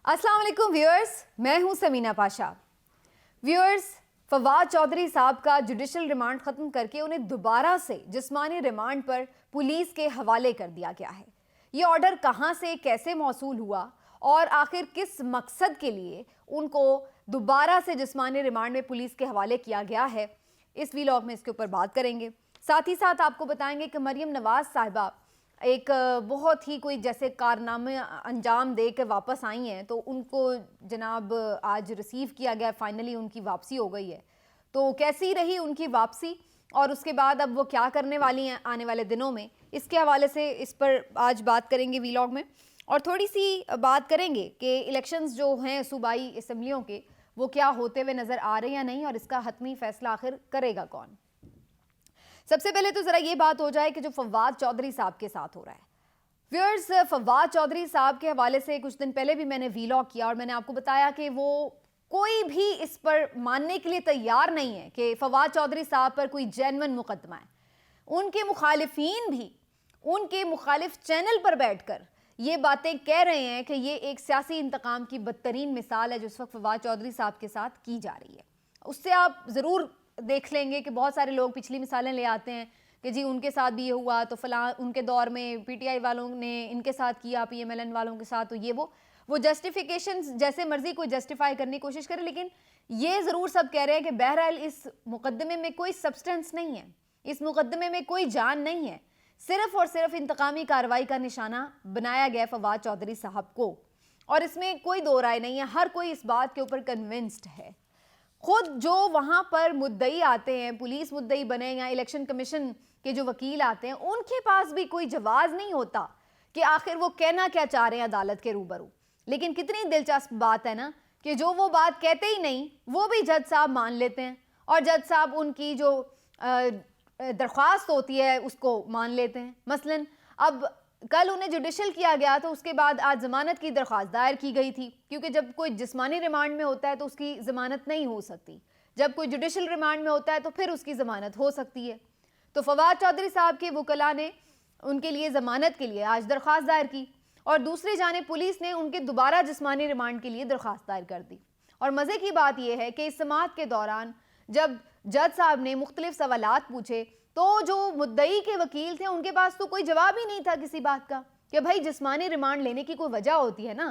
अस्सलाम वालेकुम व्यूअर्स, मैं हूं समीना पाशा। व्यूअर्स, फवाद चौधरी साहब का जुडिशल रिमांड ख़त्म करके उन्हें दोबारा से जिस्मानी रिमांड पर पुलिस के हवाले कर दिया गया है। ये ऑर्डर कहां से कैसे मौसूल हुआ और आखिर किस मकसद के लिए उनको दोबारा से जिस्मानी रिमांड में पुलिस के हवाले किया गया है, इस व्लॉग में इसके ऊपर बात करेंगे। साथ ही साथ आपको बताएंगे कि मरियम नवाज साहिबा एक बहुत ही कोई जैसे कारनामे अंजाम दे के वापस आई हैं, तो उनको जनाब आज रिसीव किया गया, फाइनली उनकी वापसी हो गई है। तो कैसी रही उनकी वापसी और उसके बाद अब वो क्या करने वाली हैं आने वाले दिनों में, इसके हवाले से इस पर आज बात करेंगे व्लॉग में। और थोड़ी सी बात करेंगे कि इलेक्शंस जो हैं सूबाई असम्बलियों के, वो क्या होते हुए नज़र आ रहे हैं या नहीं, और इसका हतमी फैसला आखिर करेगा कौन। सबसे पहले तो ज़रा ये बात हो जाए कि जो फवाद चौधरी साहब के साथ हो रहा है। व्यूअर्स, फवाद चौधरी साहब के हवाले से कुछ दिन पहले भी मैंने व्लॉग किया और मैंने आपको बताया कि वो कोई भी इस पर मानने के लिए तैयार नहीं है कि फवाद चौधरी साहब पर कोई जेन्युइन मुकदमा है। उनके मुखालिफिन भी उनके मुखालिफ चैनल पर बैठकर ये बातें कह रहे हैं कि ये एक सियासी इंतकाम की बदतरीन मिसाल है जो इस वक्त फवाद चौधरी साहब के साथ की जा रही है। उससे आप ज़रूर देख लेंगे कि बहुत सारे लोग पिछली मिसालें ले आते हैं कि जी उनके साथ भी ये हुआ, तो फलां उनके दौर में पीटीआई वालों ने इनके साथ किया, पीएमएलएन वालों के साथ, तो ये वो जस्टिफिकेशन जैसे मर्जी कोई जस्टिफाई करने की कोशिश करे। लेकिन ये ज़रूर सब कह रहे हैं कि बहरहाल इस मुकदमे में कोई सब्सटेंस नहीं है, इस मुकदमे में कोई जान नहीं है, सिर्फ और सिर्फ इंतकामी कार्रवाई का निशाना बनाया गया फवाद चौधरी साहब को। और इसमें कोई दो राय नहीं है, हर कोई इस बात के ऊपर कन्विंस्ड है। खुद जो वहाँ पर मुद्दई आते हैं, पुलिस मुद्दई बने या इलेक्शन कमीशन के जो वकील आते हैं, उनके पास भी कोई जवाब नहीं होता कि आखिर वो कहना क्या चाह रहे हैं अदालत के रूबरू। लेकिन कितनी दिलचस्प बात है ना कि जो वो बात कहते ही नहीं वो भी जज साहब मान लेते हैं और जज साहब उनकी जो दरख्वास्त होती है उसको मान लेते हैं। मसलन अब कल उन्हें जुडिशल किया गया, तो उसके बाद आज ज़मानत की दरख्वास्त दायर की गई थी, क्योंकि जब कोई जिस्मानी रिमांड में होता है तो उसकी ज़मानत नहीं हो सकती, जब कोई जुडिशल रिमांड में होता है तो फिर उसकी ज़मानत हो सकती है। तो फवाद चौधरी साहब के वकला ने उनके लिए ज़मानत के लिए आज दरख्वास्त दायर की और दूसरी जानिब पुलिस ने उनके दोबारा जिस्मानी रिमांड के लिए दरख्वास्त दायर कर दी। और मज़े की बात यह है कि इस समाअत के दौरान जब जज साहब ने मुख्तलिफ सवालात पूछे तो जो मुद्दई के वकील थे उनके पास तो कोई जवाब ही नहीं था किसी बात का कि भाई जिस्मानी रिमांड लेने की कोई वजह होती है ना,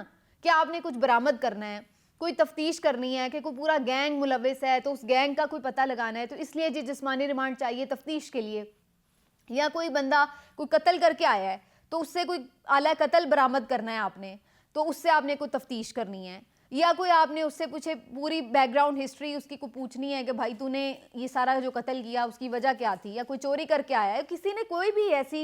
कि आपने कुछ बरामद करना है, कोई तफ्तीश करनी है कि कोई पूरा गैंग मुलविस है तो उस गैंग का कोई पता लगाना है, तो इसलिए जी जिस्मानी रिमांड चाहिए तफ्तीश के लिए। या कोई बंदा कोई कत्ल करके आया है तो उससे कोई आला कत्ल बरामद करना है आपने, तो उससे आपने कोई तफ्तीश करनी है। या कोई आपने उससे पूछे पूरी बैकग्राउंड हिस्ट्री उसकी को पूछनी है कि भाई तूने ये सारा जो कत्ल किया उसकी वजह क्या थी, या कोई चोरी करके आया है, किसी ने कोई भी ऐसी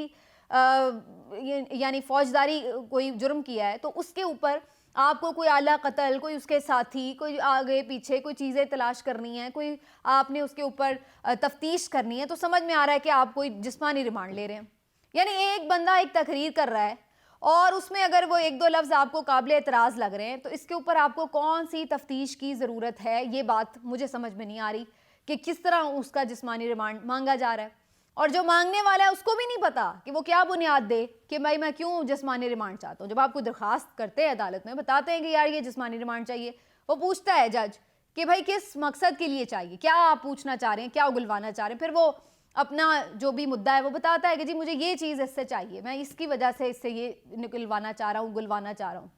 यानी फौजदारी कोई जुर्म किया है, तो उसके ऊपर आपको कोई आला कत्ल, कोई उसके साथी, कोई आगे पीछे कोई चीज़ें तलाश करनी है, कोई आपने उसके ऊपर तफ्तीश करनी है, तो समझ में आ रहा है कि आप कोई जिस्मानी रिमांड ले रहे हैं। यानी एक बंदा एक तकरीर कर रहा है और उसमें अगर वो एक दो लफ्ज़ आपको काबिल एतराज़ लग रहे हैं तो इसके ऊपर आपको कौन सी तफ्तीश की ज़रूरत है, ये बात मुझे समझ में नहीं आ रही कि किस तरह उसका जिस्मानी रिमांड मांगा जा रहा है। और जो मांगने वाला है उसको भी नहीं पता कि वो क्या बुनियाद दे कि भाई मैं क्यों जिस्मानी रिमांड चाहता हूँ। जब आपको दरख्वास्त करते हैं अदालत में, बताते हैं कि यार ये जिस्मानी रिमांड चाहिए, वो पूछता है जज कि भाई किस मकसद के लिए चाहिए, क्या आप पूछना चाह रहे हैं, क्या उगलवाना चाह रहे हैं। फिर वो अपना जो भी मुद्दा है वो बताता है कि जी मुझे ये चीज़ इससे चाहिए, मैं इसकी वजह से इससे ये निकलवाना चाह रहा हूँ, गुलवाना चाह रहा हूँ।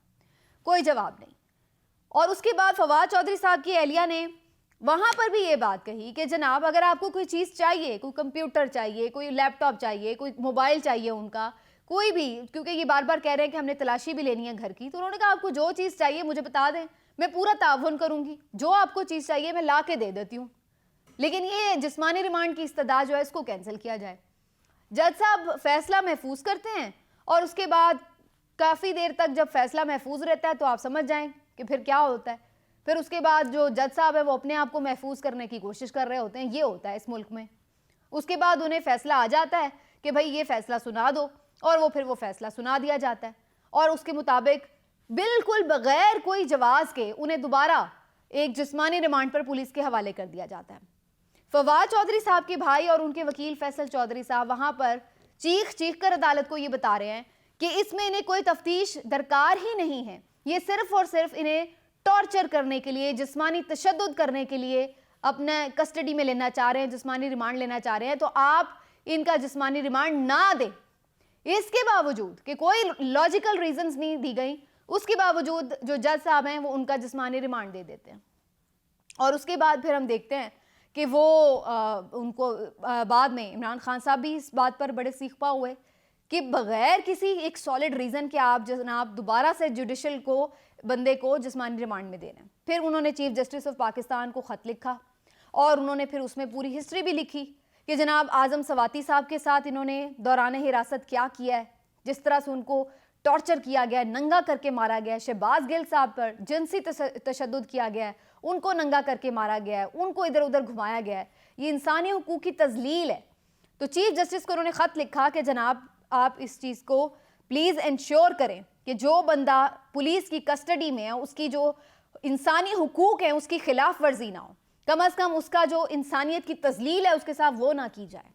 कोई जवाब नहीं। और उसके बाद फवाद चौधरी साहब की एहलिया ने वहाँ पर भी ये बात कही कि जनाब अगर आपको कोई चीज़ चाहिए, कोई कंप्यूटर चाहिए, कोई लैपटॉप चाहिए, कोई मोबाइल चाहिए, उनका कोई भी, क्योंकि ये बार बार कह रहे हैं कि हमने तलाशी भी लेनी है घर की, तो उन्होंने कहा आपको जो चीज़ चाहिए मुझे बता दें, मैं पूरा ताउन करूँगी, जो आपको चीज़ चाहिए मैं ला के दे देती हूँ। लेकिन ये जिस्मानी रिमांड की इस्तदा जो है इसको कैंसिल किया जाए। जज साहब फैसला महफूज करते हैं और उसके बाद काफ़ी देर तक जब फैसला महफूज रहता है तो आप समझ जाएं कि फिर क्या होता है। फिर उसके बाद जो जज साहब है वो अपने आप को महफूज करने की कोशिश कर रहे होते हैं, ये होता है इस मुल्क में। उसके बाद उन्हें फैसला आ जाता है कि भाई ये फैसला सुना दो, और वो फिर वो फैसला सुना दिया जाता है और उसके मुताबिक बिल्कुल बगैर कोई जवाब के उन्हें दोबारा एक जिस्मानी रिमांड पर पुलिस के हवाले कर दिया जाता है। फवाद चौधरी साहब के भाई और उनके वकील फैसल चौधरी साहब वहाँ पर चीख चीख कर अदालत को ये बता रहे हैं कि इसमें इन्हें कोई तफ्तीश दरकार ही नहीं है, ये सिर्फ और सिर्फ इन्हें टॉर्चर करने के लिए, जिस्मानी तशद्दुद करने के लिए अपने कस्टडी में लेना चाह रहे हैं, जिस्मानी रिमांड लेना चाह रहे हैं, तो आप इनका जिस्मानी रिमांड ना दें। इसके बावजूद कि कोई लॉजिकल रीजंस नहीं दी गई, उसके बावजूद जो जज साहब हैं वो उनका जिस्मानी रिमांड दे देते हैं। और उसके बाद फिर हम देखते हैं कि वो उनको बाद में इमरान खान साहब भी इस बात पर बड़े सीखपा हुए कि बगैर किसी एक सॉलिड रीज़न के आप जनाब दोबारा से जुडिशल को बंदे को जिस्मानी रिमांड में दे रहे हैं। फिर उन्होंने चीफ जस्टिस ऑफ पाकिस्तान को ख़त लिखा और उन्होंने फिर उसमें पूरी हिस्ट्री भी लिखी कि जनाब आज़म सवाती साहब के साथ इन्होंने दौरान हिरासत क्या किया है, जिस तरह से उनको टॉर्चर किया गया है, नंगा करके मारा गया है। शहबाज गिल साहब पर जिनसी तशद्दुद किया गया है, उनको नंगा करके मारा गया है, उनको इधर उधर घुमाया गया है। ये इंसानी हुकूक की तजलील है। तो चीफ जस्टिस को उन्होंने ख़त लिखा कि जनाब आप इस चीज़ को प्लीज़ इंश्योर करें कि जो बंदा पुलिस की कस्टडी में है उसकी जो इंसानी हुकूक है उसकी खिलाफ वर्जी ना हो, कम अज़ कम उसका जो इंसानियत की तजलील है उसके साथ वो ना की जाए।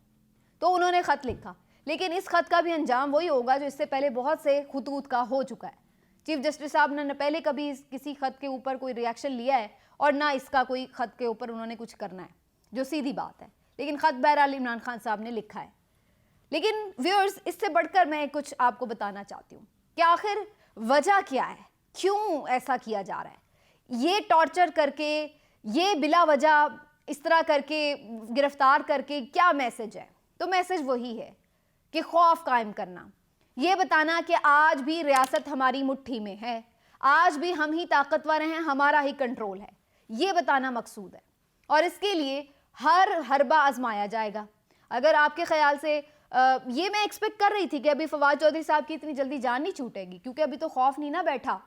तो उन्होंने ख़त लिखा, लेकिन इस ख़त का भी अंजाम वही होगा जो इससे पहले बहुत से खतूत का हो चुका है। चीफ जस्टिस साहब ने पहले कभी किसी ख़त के ऊपर कोई रिएक्शन लिया है और ना इसका कोई ख़त के ऊपर उन्होंने कुछ करना है, जो सीधी बात है। लेकिन ख़त बहरहाल इमरान खान साहब ने लिखा है। लेकिन व्यूअर्स, इससे बढ़कर मैं कुछ आपको बताना चाहती हूँ कि आखिर वजह क्या है, क्यों ऐसा किया जा रहा है। ये टॉर्चर करके, ये बिला वजह इस तरह करके गिरफ्तार करके क्या मैसेज है? तो मैसेज वही है कि खौफ कायम करना, ये बताना कि आज भी रियासत हमारी मुट्ठी में है, आज भी हम ही ताकतवर हैं, हमारा ही कंट्रोल है, ये बताना मकसूद है। और इसके लिए हर हरबा आजमाया जाएगा। अगर आपके ख्याल से ये मैं एक्सपेक्ट कर रही थी कि अभी फवाद चौधरी साहब की इतनी जल्दी जान नहीं छूटेगी, क्योंकि अभी तो खौफ नहीं ना बैठा,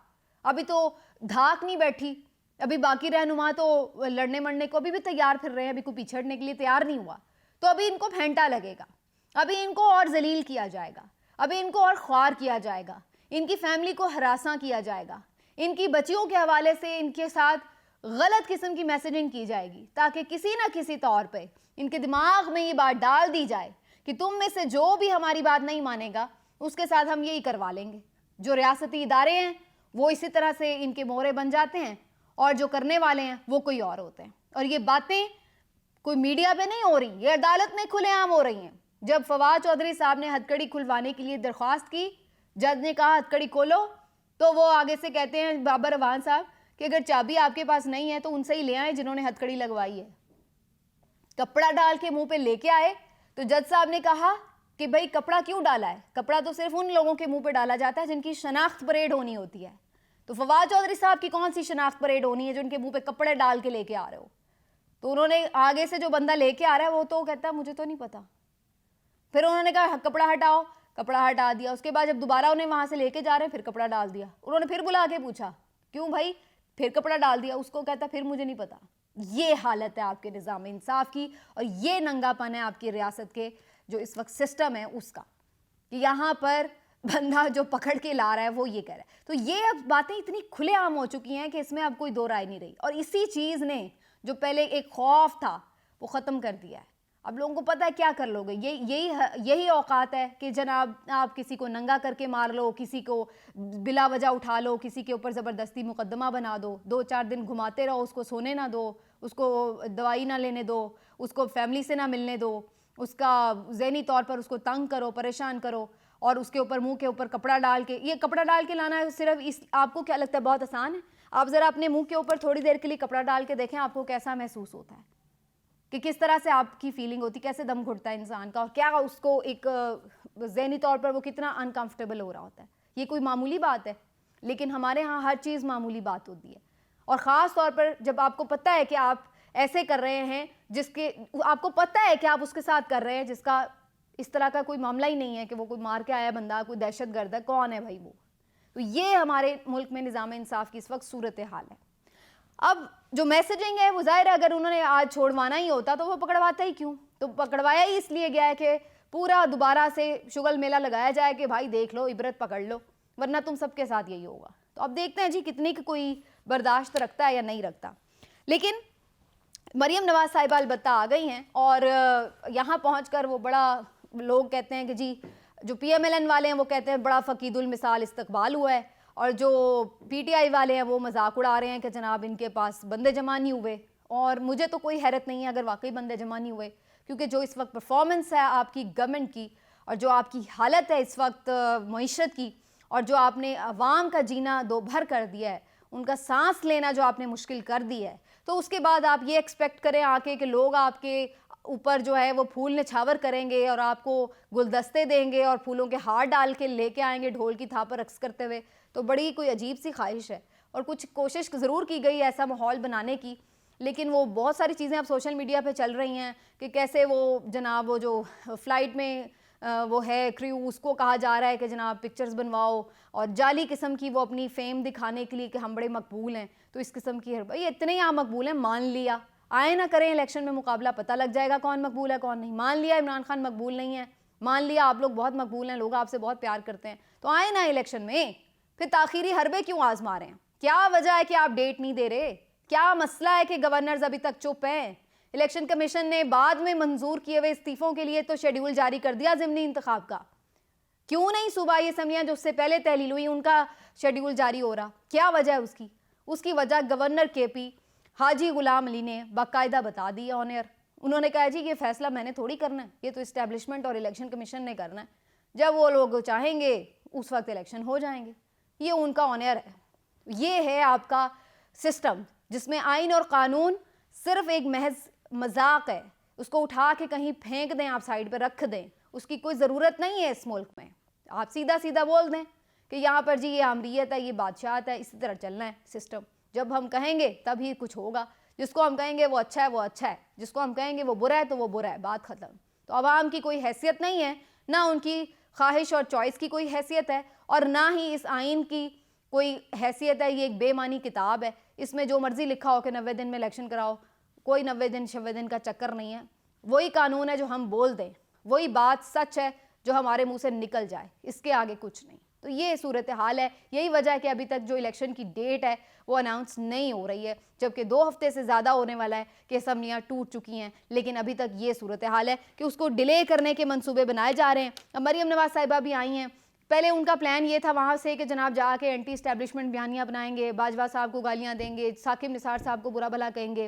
अभी तो धाक नहीं बैठी, अभी बाकी रहनुमा तो लड़ने मरने को अभी भी तैयार फिर रहे हैं, अभी कोई पिछड़ने के लिए तैयार नहीं हुआ। तो अभी इनको फेंटा लगेगा, अभी इनको और जलील किया जाएगा, अभी इनको और ख्वार किया जाएगा, इनकी फैमिली को हरासा किया जाएगा, इनकी बच्चियों के हवाले से इनके साथ गलत किस्म की मैसेजिंग की जाएगी, ताकि किसी ना किसी तौर पे इनके दिमाग में ये बात डाल दी जाए कि तुम में से जो भी हमारी बात नहीं मानेगा उसके साथ हम यही करवा लेंगे। जो रियासती इदारे हैं वो इसी तरह से इनके मोहरे बन जाते हैं और जो करने वाले हैं वो कोई और होते हैं। और ये बातें कोई मीडिया पे नहीं हो रही, ये अदालत में खुलेआम हो रही हैं। जब फवाद चौधरी साहब ने हथकड़ी खुलवाने के लिए दरख्वास्त की, जज ने कहा हथकड़ी खोलो, तो वो आगे से कहते हैं बाबर रवान साहब कि अगर चाबी आपके पास नहीं है तो उनसे ही ले आए जिन्होंने हथकड़ी लगवाई है। कपड़ा डाल के मुंह पे लेके आए तो जज साहब ने कहा कि भाई कपड़ा क्यों डाला है? कपड़ा तो सिर्फ उन लोगों के मुंह पे डाला जाता है जिनकी शनाख्त परेड होनी होती है। तो फवाद चौधरी साहब की कौन सी शनाख्त परेड होनी है जो उनके मुंह पे कपड़े डाल के लेके आ रहे हो? तो उन्होंने आगे से जो बंदा लेके आ रहा है वो तो कहता है मुझे तो नहीं पता। फिर उन्होंने कहा कपड़ा हटाओ, कपड़ा हटा दिया। उसके बाद जब दोबारा उन्हें वहां से लेके जा रहे हैं फिर कपड़ा डाल दिया। उन्होंने फिर बुला के पूछा क्यों भाई, फिर कपड़ा डाल दिया। उसको कहता फिर मुझे नहीं पता। ये हालत है आपके निज़ाम इंसाफ की और ये नंगापन है आपकी रियासत के जो इस वक्त सिस्टम है उसका, कि यहाँ पर बंदा जो पकड़ के ला रहा है वो ये कह रहा है। तो ये अब बातें इतनी खुलेआम हो चुकी हैं कि इसमें अब कोई दो राय नहीं रही। और इसी चीज़ ने जो पहले एक खौफ था वो ख़त्म कर दिया है। अब लोगों को पता है क्या कर लोगे। यही औकात है कि जनाब आप किसी को नंगा करके मार लो, किसी को बिला वजह उठा लो, किसी के ऊपर ज़बरदस्ती मुकदमा बना दो, 2-4 दिन घुमाते रहो, उसको सोने ना दो, उसको दवाई ना लेने दो, उसको फैमिली से ना मिलने दो, उसका ज़हनी तौर पर उसको तंग करो, परेशान करो और उसके ऊपर मुंह के ऊपर कपड़ा डाल के, ये कपड़ा डाल के लाना सिर्फ इस, आपको क्या लगता है बहुत आसान है? आप ज़रा अपने मुंह के ऊपर थोड़ी देर के लिए कपड़ा डाल के देखें आपको कैसा महसूस होता है, कि किस तरह से आपकी फीलिंग होती, कैसे दम घुटता है इंसान का और क्या उसको एक ज़हनी तौर पर वो कितना अनकंफर्टेबल हो रहा होता है। ये कोई मामूली बात है, लेकिन हमारे यहाँ हर चीज़ मामूली बात होती है। और ख़ास तौर पर जब आपको पता है कि आप ऐसे कर रहे हैं जिसके आपको पता है कि आप उसके साथ कर रहे हैं जिसका इस तरह का कोई मामला ही नहीं है, कि वो कोई मार के आया बंदा, कोई दहशत गर्द है, कौन है भाई वो। तो ये हमारे मुल्क में निज़ाम इंसाफ की इस वक्त सूरत हाल है। अब जो मैसेजिंग है वो ज़ाहिर है अगर उन्होंने आज छोड़वाना ही होता तो वो पकड़वाता ही क्यों? तो पकड़वाया ही इसलिए गया है कि पूरा दोबारा से शुगल मेला लगाया जाए कि भाई देख लो, इबरत पकड़ लो, वरना तुम सबके साथ यही होगा। तो अब देखते हैं जी कितनी कोई बर्दाश्त रखता है या नहीं रखता। लेकिन मरियम नवाज साहिबा अलबत्ता आ गई हैं और यहाँ पहुँचकर वो बड़ा, लोग कहते हैं कि जी जो PMLN वाले हैं वो कहते हैं बड़ा फ़कीदुल मिसाल इस्तकबाल हुआ है और जो पीटीआई वाले हैं वो मजाक उड़ा रहे हैं कि जनाब इनके पास बंदे जमा नहीं हुए। और मुझे तो कोई हैरत नहीं है अगर वाकई बंदे जमा नहीं हुए, क्योंकि जो इस वक्त परफॉर्मेंस है आपकी गवर्नमेंट की और जो आपकी हालत है इस वक्त मईशत की, और जो आपने अवाम का जीना दो भर कर दिया है, उनका सांस लेना जो आपने मुश्किल कर दी है, तो उसके बाद आप ये एक्सपेक्ट करें आके कि लोग आपके ऊपर जो है वो फूल निछावर करेंगे और आपको गुलदस्ते देंगे और फूलों के हार डाल के लेके आएंगे ढोल की थाप पर रक्स करते हुए, तो बड़ी कोई अजीब सी ख्वाहिश है। और कुछ कोशिश ज़रूर की गई ऐसा माहौल बनाने की, लेकिन वो बहुत सारी चीज़ें अब सोशल मीडिया पे चल रही हैं कि कैसे वो जनाब वो जो फ़्लाइट में वो है क्रू, उसको कहा जा रहा है कि जनाब पिक्चर्स बनवाओ, और जाली किस्म की वो अपनी फेम दिखाने के लिए कि हम बड़े मकबूल हैं। तो इस किस्म की भाई इतने ही आप मकबूल हैं, मान लिया, आए ना करें इलेक्शन में मुकाबला, पता लग जाएगा कौन मकबूल है कौन नहीं। मान लिया इमरान खान मकबूल नहीं है, मान लिया आप लोग बहुत मकबूल हैं, लोग आपसे बहुत प्यार करते हैं, तो आए ना इलेक्शन में, फिर ताखीरी हरबे क्यों आजमा रहे हैं? क्या वजह है कि आप डेट नहीं दे रहे? क्या मसला है कि गवर्नर्स अभी तक चुप हैं? इलेक्शन कमीशन ने बाद में मंजूर किए हुए इस्तीफों के लिए तो शेड्यूल जारी कर दिया ज़िमनी इंतखाब का, क्यों नहीं सूबाई असम्बलियाँ जो उससे पहले तहलील हुई उनका शेड्यूल जारी हो रहा? क्या वजह है उसकी? उसकी वजह गवर्नर केपी हाजी गुलाम अली ने बाकायदा बता दी ऑन एयर। उन्होंने कहा जी ये फैसला मैंने थोड़ी करना है, ये तो इस्टेब्लिशमेंट और इलेक्शन कमीशन ने करना है, जब वो लोग चाहेंगे उस वक्त इलेक्शन हो जाएंगे। ये उनका ऑन एयर है। ये है आपका सिस्टम जिसमें आइन और कानून सिर्फ एक महज मजाक है, उसको उठा के कहीं फेंक दें, आप साइड पर रख दें, उसकी कोई ज़रूरत नहीं है इस मुल्क में। आप सीधा सीधा बोल दें कि यहाँ पर जी ये आमरीत है, ये बादशाहत है, इसी तरह चलना है सिस्टम। जब हम कहेंगे तभी कुछ होगा, जिसको हम कहेंगे वो अच्छा है वो अच्छा है, जिसको हम कहेंगे वो बुरा है तो वो बुरा है, बात ख़त्म। तो आवाम की कोई हैसियत नहीं है, ना उनकी ख्वाहिश और चॉइस की कोई हैसियत है, और ना ही इस आइन की कोई हैसियत है। ये एक बेमानी किताब है, इसमें जो मर्जी लिखा हो कि 90 दिन में इलेक्शन कराओ, कोई 90 दिन 90 दिन का चक्कर नहीं है। वही कानून है जो हम बोल दें, वही बात सच है जो हमारे मुंह से निकल जाए, इसके आगे कुछ नहीं। तो ये सूरत हाल है, यही वजह है कि अभी तक जो इलेक्शन की डेट है वो अनाउंस नहीं हो रही है, जबकि 2 हफ्ते से ज़्यादा होने वाला है कि असम्बलियाँ टूट चुकी हैं, लेकिन अभी तक ये सूरत हाल है कि उसको डिले करने के मंसूबे बनाए जा रहे हैं। अब मरीम नवाज साहिबा भी आई हैं, पहले उनका प्लान ये था वहाँ से कि जनाब जाके एंटी इस्टेब्लिशमेंट बयानियाँ बनाएंगे, बाजवा साहब को गालियाँ देंगे, साकिब निसार साहब को बुरा भला कहेंगे।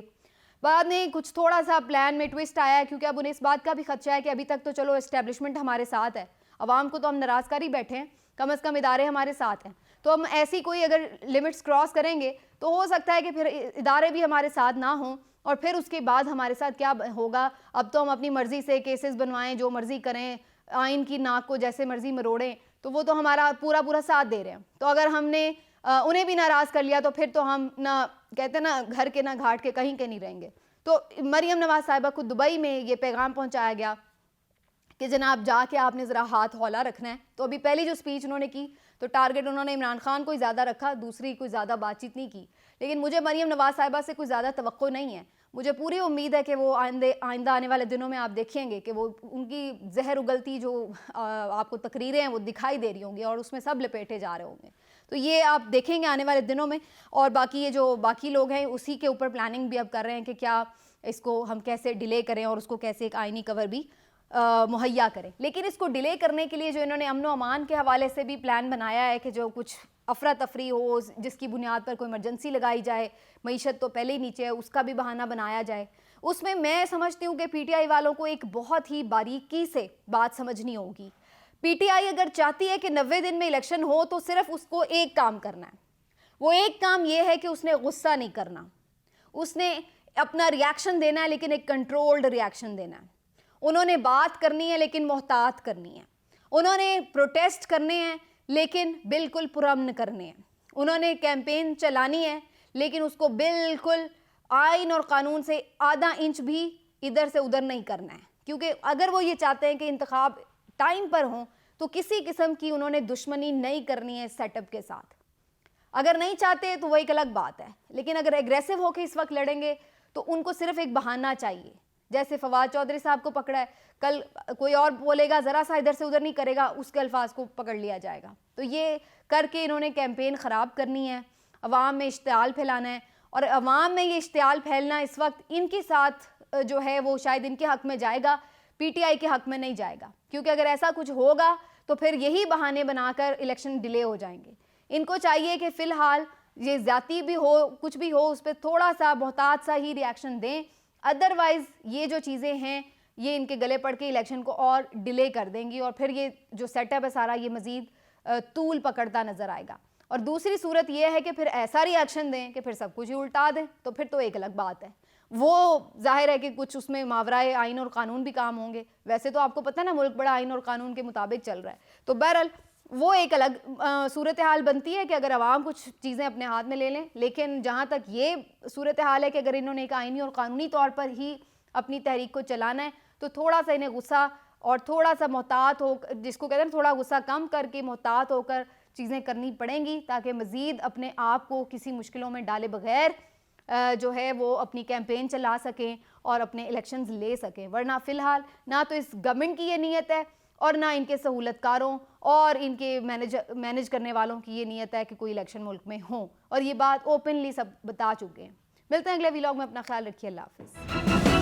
बाद में कुछ थोड़ा सा प्लान में ट्विस्ट आया है, क्योंकि अब उन्हें इस बात का भी खदशा है कि अभी तक तो चलो इस्टेब्लिशमेंट हमारे साथ है, अवाम को तो हम नाराज़ कर ही बैठे हैं, कम अज़ कम इदारे हमारे साथ हैं, तो हम ऐसी कोई अगर लिमिट्स क्रॉस करेंगे तो हो सकता है कि फिर इदारे भी हमारे साथ ना हों, और फिर उसके बाद हमारे साथ क्या होगा? अब तो हम अपनी मर्ज़ी से केसेस बनवाएं, जो मर्ज़ी करें, आइन की नाक को जैसे मर्ज़ी मरोड़ें, तो वो तो हमारा पूरा पूरा साथ दे रहे हैं। तो अगर हमने उन्हें भी नाराज़ कर लिया तो फिर तो हम ना, कहते ना घर के ना घाट के, कहीं के नहीं रहेंगे। तो मरीम नवाज साहिबा को दुबई में ये पैगाम पहुंचाया गया कि जनाब जाके आपने ज़रा हाथ हौला रखना है। तो अभी पहली जो स्पीच उन्होंने की तो टारगेट उन्होंने इमरान खान को ही ज़्यादा रखा, दूसरी कोई ज़्यादा बातचीत नहीं की। लेकिन मुझे मरीम नवाज साहिबा से कोई ज़्यादा तवक्को नहीं है। मुझे पूरी उम्मीद है कि वो आइंदा आने वाले दिनों में आप देखेंगे कि वो उनकी जहर उगलती जो आपको तकरीरें हैं वो दिखाई दे रही होंगी और उसमें सब लपेटे जा रहे होंगे। तो ये आप देखेंगे आने वाले दिनों में। और बाकी ये जो बाकी लोग हैं उसी के ऊपर प्लानिंग भी अब कर रहे हैं कि क्या इसको हम कैसे डिले करें और उसको कैसे एक आइनी कवर भी मुहैया करें। लेकिन इसको डिले करने के लिए जो इन्होंने अमन अमान के हवाले से भी प्लान बनाया है कि जो कुछ अफरा तफरी हो, जिसकी बुनियाद पर कोई इमरजेंसी लगाई जाए, मईशत तो पहले ही नीचे है, उसका भी बहाना बनाया जाए। उसमें मैं समझती हूँ कि पीटीआई वालों को एक बहुत ही बारीकी से बात समझनी होगी। पीटीआई अगर चाहती है कि 90 दिन में इलेक्शन हो तो सिर्फ उसको एक काम करना है। वो एक काम ये है कि उसने गुस्सा नहीं करना, उसने अपना रिएक्शन देना है, लेकिन एक कंट्रोल्ड रिएक्शन देना है। उन्होंने बात करनी है लेकिन मोहतात करनी है। उन्होंने प्रोटेस्ट करने हैं लेकिन बिल्कुल पुरअमन करने हैं। उन्होंने कैंपेन चलानी है लेकिन उसको बिल्कुल आइन और कानून से आधा इंच भी इधर से उधर नहीं करना है, क्योंकि अगर वो ये चाहते हैं कि इंतखाब टाइम पर हों तो किसी किस्म की उन्होंने दुश्मनी नहीं करनी है सेटअप के साथ। अगर नहीं चाहते तो वही एक अलग बात है, लेकिन अगर एग्रेसिव होकर इस वक्त लड़ेंगे तो उनको सिर्फ एक बहाना चाहिए। जैसे फवाद चौधरी साहब को पकड़ा है, कल कोई और बोलेगा, ज़रा सा इधर से उधर नहीं करेगा, उसके अल्फाज को पकड़ लिया जाएगा। तो ये करके इन्होंने कैंपेन ख़राब करनी है, अवाम में इश्तियाल फैलाना है। और अवाम में ये इश्तियाल फैलना इस वक्त इनके साथ जो है वो शायद इनके हक़ में जाएगा, पीटीआई के हक़ में नहीं जाएगा। क्योंकि अगर ऐसा कुछ होगा तो फिर यही बहाने बनाकर इलेक्शन डिले हो जाएंगे। इनको चाहिए कि फ़िलहाल ये ज़्यादती भी हो, कुछ भी हो, उस पर थोड़ा सा मोहतात सा ही रिएक्शन दें। अदरवाइज़ ये जो चीज़ें हैं ये इनके गले पड़ के इलेक्शन को और डिले कर देंगी और फिर ये जो सेटअप है सारा ये मज़ीद तूल पकड़ता नज़र आएगा। और दूसरी सूरत ये है कि फिर ऐसा रिएक्शन दें कि फिर सब कुछ ही उल्टा दें, तो फिर तो एक अलग बात है। वो जाहिर है कि कुछ उसमें मावराए आइन और कानून भी काम होंगे। वैसे तो आपको पता है ना, मुल्क बड़ा आइन और कानून के मुताबिक चल रहा है। तो बहरहाल वो एक अलग सूरत हाल बनती है कि अगर अवाम कुछ चीज़ें अपने हाथ में ले लें। लेकिन जहाँ तक ये सूरत हाल है कि अगर इन्होंने एक आइनी और कानूनी तौर पर ही अपनी तहरीक को चलाना है, तो थोड़ा सा इन्हें गुस्सा और थोड़ा सा मोहतात हो, जिसको कहते हैं थोड़ा गुस्सा कम करके मोहतात होकर चीज़ें करनी पड़ेंगी, ताकि मज़ीद अपने आप को किसी मुश्किलों में डाले बगैर जो है वो अपनी कैंपेन चला सकें और अपने इलेक्शंस ले सकें। वरना फ़िलहाल ना तो इस गवर्नमेंट की ये नीयत है और ना इनके सहूलतकारों और इनके मैनेज करने वालों की ये नीयत है कि कोई इलेक्शन मुल्क में हो, और ये बात ओपनली सब बता चुके हैं। मिलते हैं अगले व्लॉग में, अपना ख्याल रखिए, अल्लाह हाफ़िज़।